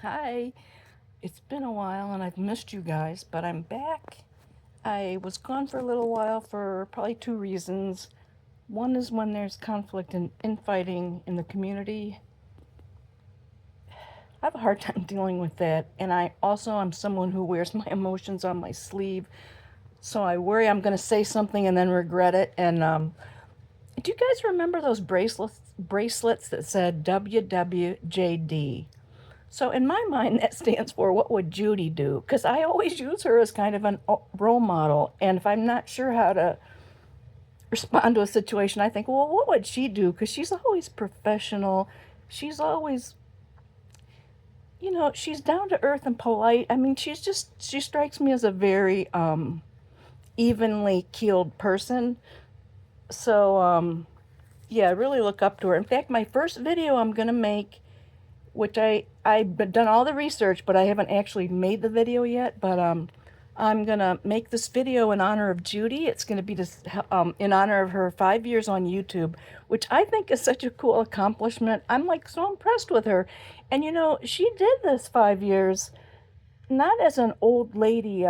Hi, it's been a while and I've missed you guys, but I'm back. I was gone for a little while for probably two reasons. One is when there's conflict and infighting in the community. I have a hard time dealing with that, and I'm someone who wears my emotions on my sleeve, so I worry I'm going to say something and then regret it. And do you guys remember those bracelets that said WWJD? So in my mind, that stands for what would Judy do? Because I always use her as kind of an role model. And if I'm not sure how to respond to a situation, I think, well, what would she do? Because she's always professional. She's always, she's down to earth and polite. I mean, she strikes me as a very evenly keeled person. So, yeah, I really look up to her. In fact, my first video I'm going to make, which I've done all the research, but I haven't actually made the video yet. But I'm gonna make this video in honor of Judy. It's gonna be in honor of her 5 years on YouTube, which I think is such a cool accomplishment. I'm like so impressed with her, and she did this 5 years not as an old lady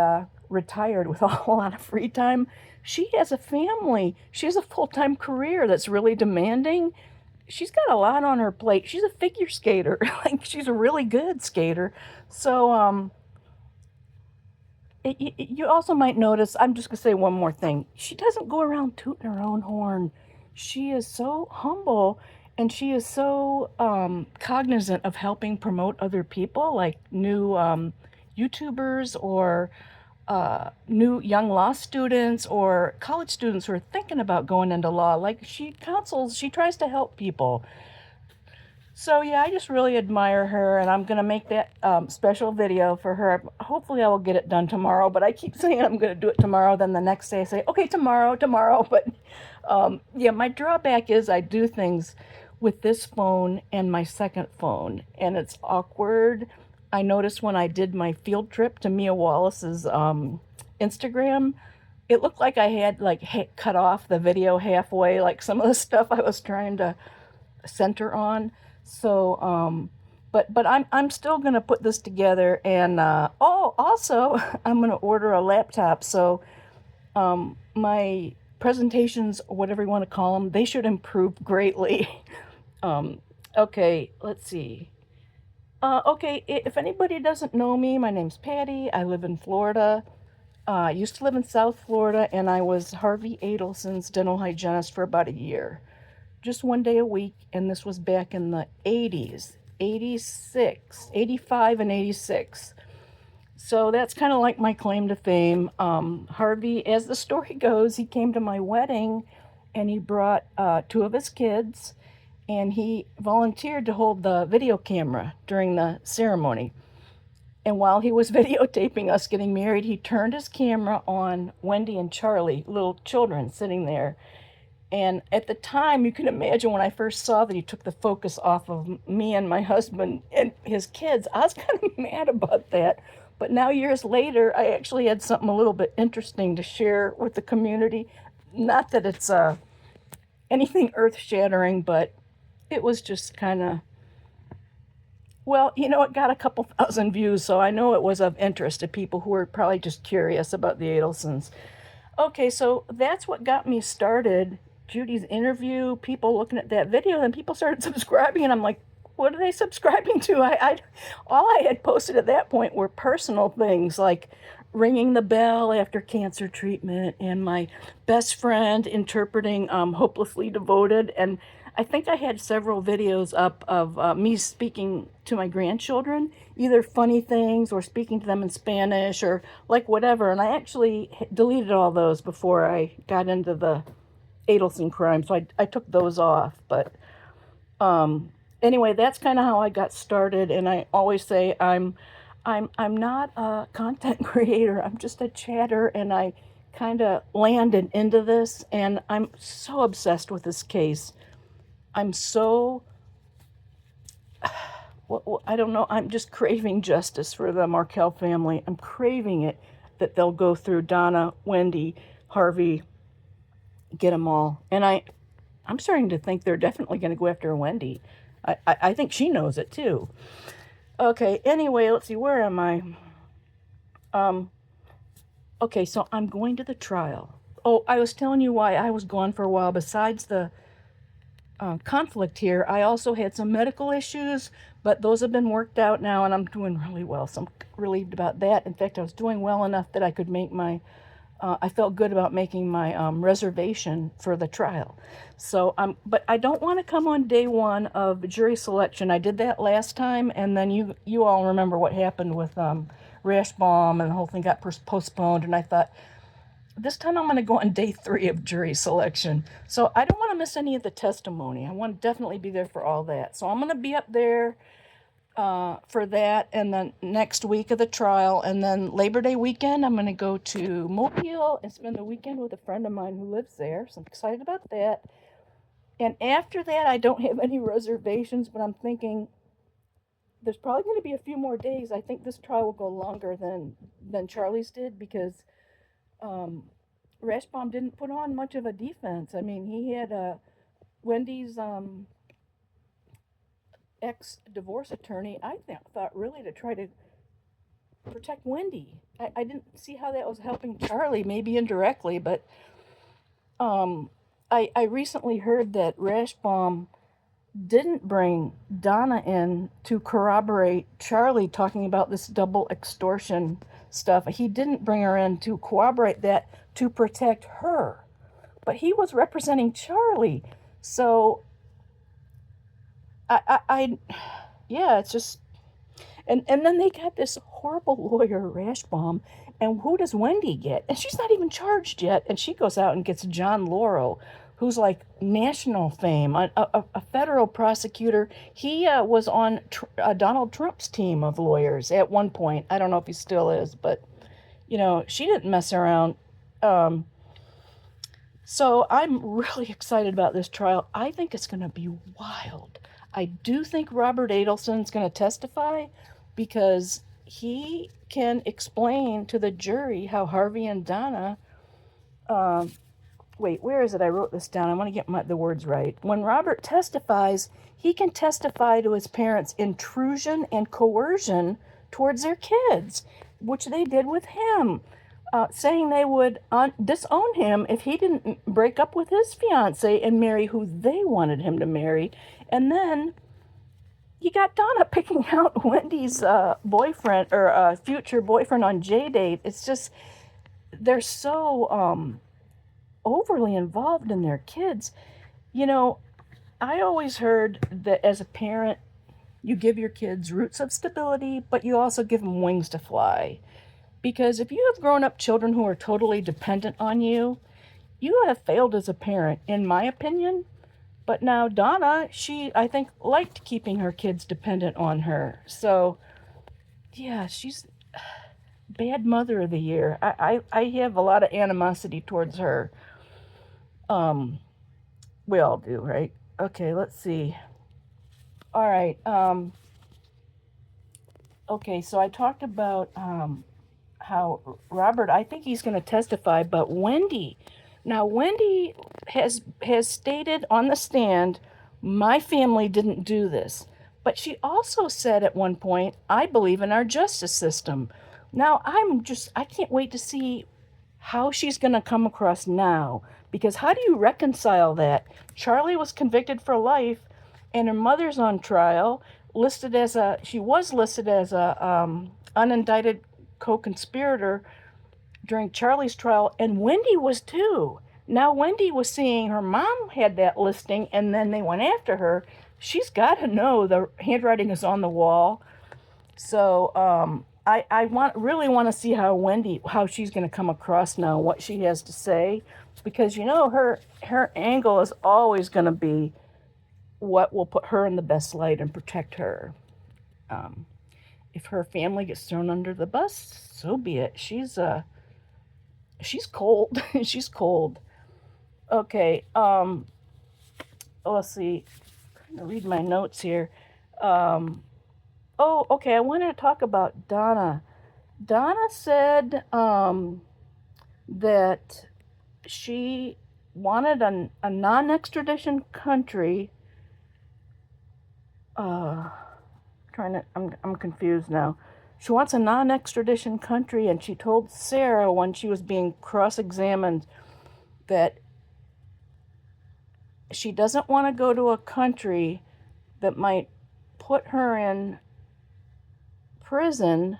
retired with a whole lot of free time. She has a family. She has a full-time career that's really demanding. She's got a lot on her plate. She's a figure skater. Like she's a really good skater. So you also might notice, I'm just going to say one more thing. She doesn't go around tooting her own horn. She is so humble and she is so cognizant of helping promote other people, like new YouTubers or new young law students or college students who are thinking about going into law. Like she tries to help people. So yeah, I just really admire her, and I'm gonna make that special video for her. Hopefully, I will get it done tomorrow. But I keep saying I'm gonna do it tomorrow. Then the next day, I say, okay, tomorrow, tomorrow. But yeah, my drawback is I do things with this phone and my second phone, and it's awkward. I noticed when I did my field trip to Mia Wallace's Instagram, it looked like I had like cut off the video halfway, like some of the stuff I was trying to center on. So, but I'm still gonna put this together, and also I'm gonna order a laptop. So my presentations, whatever you want to call them, they should improve greatly. um, okay, let's see. Okay, if anybody doesn't know me, my name's Patty. I live in Florida. I used to live in South Florida, and I was Harvey Adelson's dental hygienist for about a year, just one day a week, and this was back in the 80s, 86, 85, and 86. So that's kind of like my claim to fame. Harvey, as the story goes, he came to my wedding and he brought two of his kids and he volunteered to hold the video camera during the ceremony. And while he was videotaping us getting married, he turned his camera on Wendy and Charlie, little children sitting there. And at the time, you can imagine when I first saw that he took the focus off of me and my husband and his kids, I was kind of mad about that. But now, years later, I actually had something a little bit interesting to share with the community. Not that it's anything earth shattering, but it was just kind of, well, it got a couple thousand views, so I know it was of interest to people who were probably just curious about the Adelsons. Okay, so that's what got me started. Judy's interview, people looking at that video, and people started subscribing, and I'm like, what are they subscribing to? All I had posted at that point were personal things like ringing the bell after cancer treatment and my best friend interpreting Hopelessly Devoted. And I think I had several videos up of me speaking to my grandchildren, either funny things or speaking to them in Spanish or like whatever. And I actually deleted all those before I got into the Adelson crime, so I took those off. But anyway, that's kind of how I got started. And I always say I'm not a content creator. I'm just a chatter, and I kind of landed into this, and I'm so obsessed with this case. I'm so, well, I don't know, I'm just craving justice for the Markel family. I'm craving it that they'll go through Donna, Wendy, Harvey, get them all. And I'm starting to think they're definitely going to go after Wendy. I think she knows it too. Okay, anyway, let's see, where am I? Um, okay, so I'm going to the trial. Oh, I was telling you why I was gone for a while. Besides the conflict here, I also had some medical issues, but those have been worked out now, and I'm doing really well. So I'm relieved about that. In fact, I was doing well enough that I could make my I felt good about making my reservation for the trial. So, but I don't want to come on day one of jury selection. I did that last time, and then you all remember what happened with Rashbaum, and the whole thing got postponed. And I thought, this time I'm going to go on day 3 of jury selection. So I don't want to miss any of the testimony. I want to definitely be there for all that. So I'm going to be up there for that, and then next week of the trial, and then Labor Day weekend I'm going to go to Mobile and spend the weekend with a friend of mine who lives there, so I'm excited about that. And after that, I don't have any reservations, but I'm thinking there's probably going to be a few more days. I think this trial will go longer than Charlie's did, because um, Rashbaum didn't put on much of a defense. I mean, he had Wendy's ex-divorce attorney, I thought really to try to protect Wendy. I didn't see how that was helping Charlie, maybe indirectly, but I recently heard that Rashbaum didn't bring Donna in to corroborate Charlie talking about this double extortion stuff. He didn't bring her in to corroborate that to protect her, but he was representing Charlie. So I yeah, it's just, and then they got this horrible lawyer, Rashbaum, and who does Wendy get? And she's not even charged yet, and she goes out and gets John Lauro, who's like national fame, a federal prosecutor. He was on Donald Trump's team of lawyers at one point. I don't know if he still is, but she didn't mess around. Um, so I'm really excited about this trial. I think it's going to be wild. I do think Robert Adelson's going to testify because he can explain to the jury how Harvey and Donna. Wait, where is it? I wrote this down. I want to get the words right. When Robert testifies, he can testify to his parents' intrusion and coercion towards their kids, which they did with him. Saying they would disown him if he didn't break up with his fiance and marry who they wanted him to marry. And then you got Donna picking out Wendy's boyfriend or future boyfriend on J-Date. It's just, they're so overly involved in their kids. I always heard that as a parent, you give your kids roots of stability, but you also give them wings to fly. Because if you have grown up children who are totally dependent on you, you have failed as a parent, in my opinion. But now Donna, she, I think, liked keeping her kids dependent on her. So, yeah, she's bad mother of the year. I have a lot of animosity towards her. We all do, right? Okay, let's see. All right. Okay, so I talked about how Robert, I think he's going to testify, but Wendy. Now, Wendy has stated on the stand, my family didn't do this. But she also said at one point, I believe in our justice system. Now, I can't wait to see how she's going to come across now. Because how do you reconcile that? Charlie was convicted for life, and her mother's on trial, she was listed as a unindicted co-conspirator during Charlie's trial, and Wendy was too. Now Wendy was seeing her mom had that listing, and then they went after her. She's got to know the handwriting is on the wall. So I really want to see how she's going to come across now, what she has to say, because her angle is always going to be what will put her in the best light and protect her. If her family gets thrown under the bus, so be it. She's cold. She's cold. Okay. Let's see. I'm gonna read my notes here. Okay. I wanted to talk about Donna. Donna said that she wanted a non-extradition country. I'm confused now. She wants a non-extradition country, and she told Sarah when she was being cross-examined that she doesn't want to go to a country that might put her in prison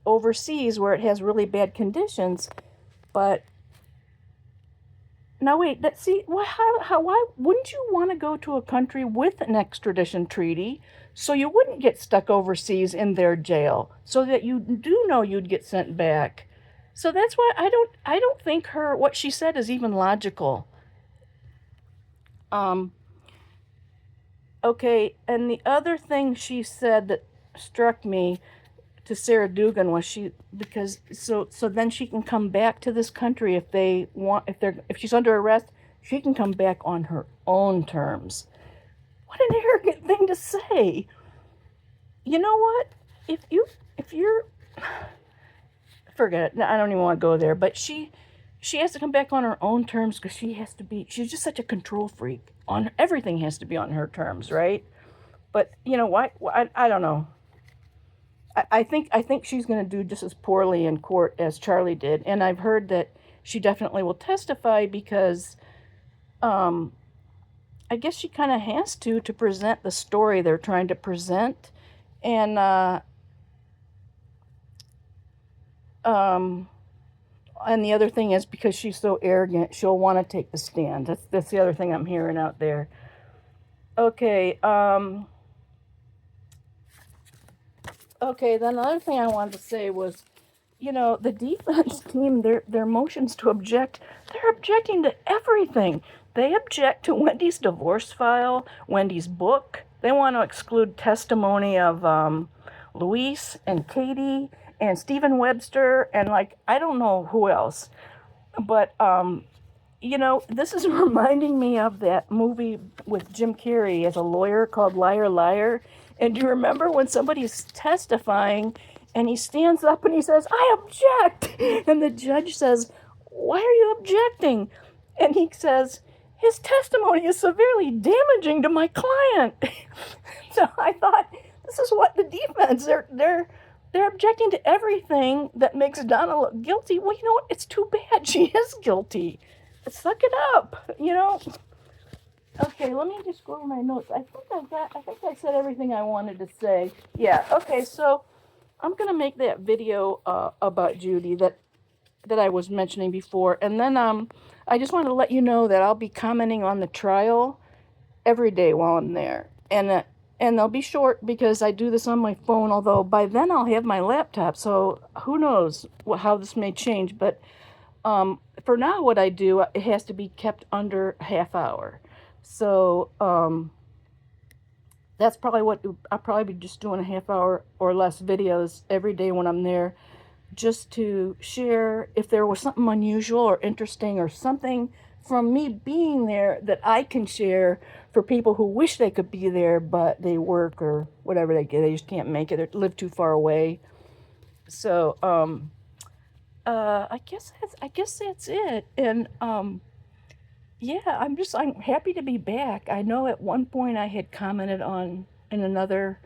overseas where it has really bad conditions. But now wait, why wouldn't you want to go to a country with an extradition treaty so you wouldn't get stuck overseas in their jail, so that you do know you'd get sent back? So that's why I don't think what she said is even logical. Okay, and the other thing she said that struck me to Sarah Dugan was so then she can come back to this country if she's under arrest, she can come back on her own terms. What an arrogant thing to say. You know what? If you're forget it. I don't even want to go there, but she has to come back on her own terms because she's just such a control freak. Everything has to be on her terms, right? But you know what? I don't know. I think she's going to do just as poorly in court as Charlie did, and I've heard that she definitely will testify because, I guess she kind of has to present the story they're trying to present, and and the other thing is because she's so arrogant, she'll want to take the stand. That's the other thing I'm hearing out there. Okay. Okay, then another thing I wanted to say was, the defense team, their motions to object, they're objecting to everything. They object to Wendy's divorce file, Wendy's book. They want to exclude testimony of Luis and Katie and Stephen Webster and I don't know who else. But this is reminding me of that movie with Jim Carrey as a lawyer called Liar Liar. And do you remember when somebody's testifying and he stands up and he says, "I object." And the judge says, "Why are you objecting?" And he says, "His testimony is severely damaging to my client." So I thought, this is what the defense, they're objecting to everything that makes Donna look guilty. Well, you know what? It's too bad. She is guilty. Suck it up, Okay, let me just go over my notes. I think I said everything I wanted to say. Yeah, okay, so I'm going to make that video about Judy that I was mentioning before. And then I just want to let you know that I'll be commenting on the trial every day while I'm there. And they'll be short because I do this on my phone, although by then I'll have my laptop. So who knows how this may change. But for now, what I do, it has to be kept under a half hour. So that's probably what I'll probably be just doing a half hour or less videos every day when I'm there, just to share if there was something unusual or interesting or something from me being there that I can share for people who wish they could be there, but they work or whatever they just can't make it or live too far away. So I guess that's it. And yeah, I'm happy to be back. I know at one point I had commented on in another,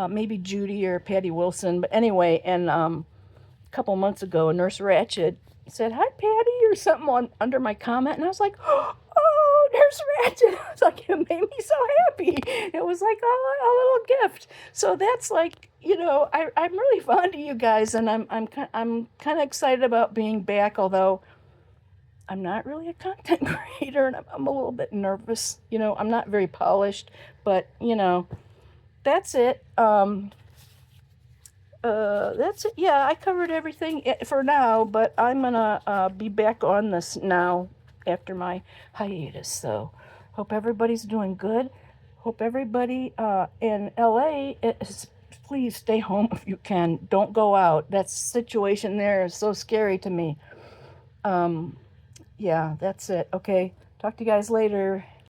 maybe Judy or Patty Wilson, but anyway, and a couple months ago, Nurse Ratched said, "Hi, Patty," or something under my comment, and I was like, "Oh, Nurse Ratched!" It's like, it made me so happy. It was like a little gift. So that's I'm really fond of you guys, and I'm kind of excited about being back, although I'm not really a content creator, and I'm a little bit nervous. I'm not very polished, but that's it. That's it. Yeah, I covered everything for now, but I'm gonna be back on this now after my hiatus. So, hope everybody's doing good. Hope everybody in LA please stay home if you can. Don't go out. That situation there is so scary to me. Yeah, that's it. Okay, talk to you guys later.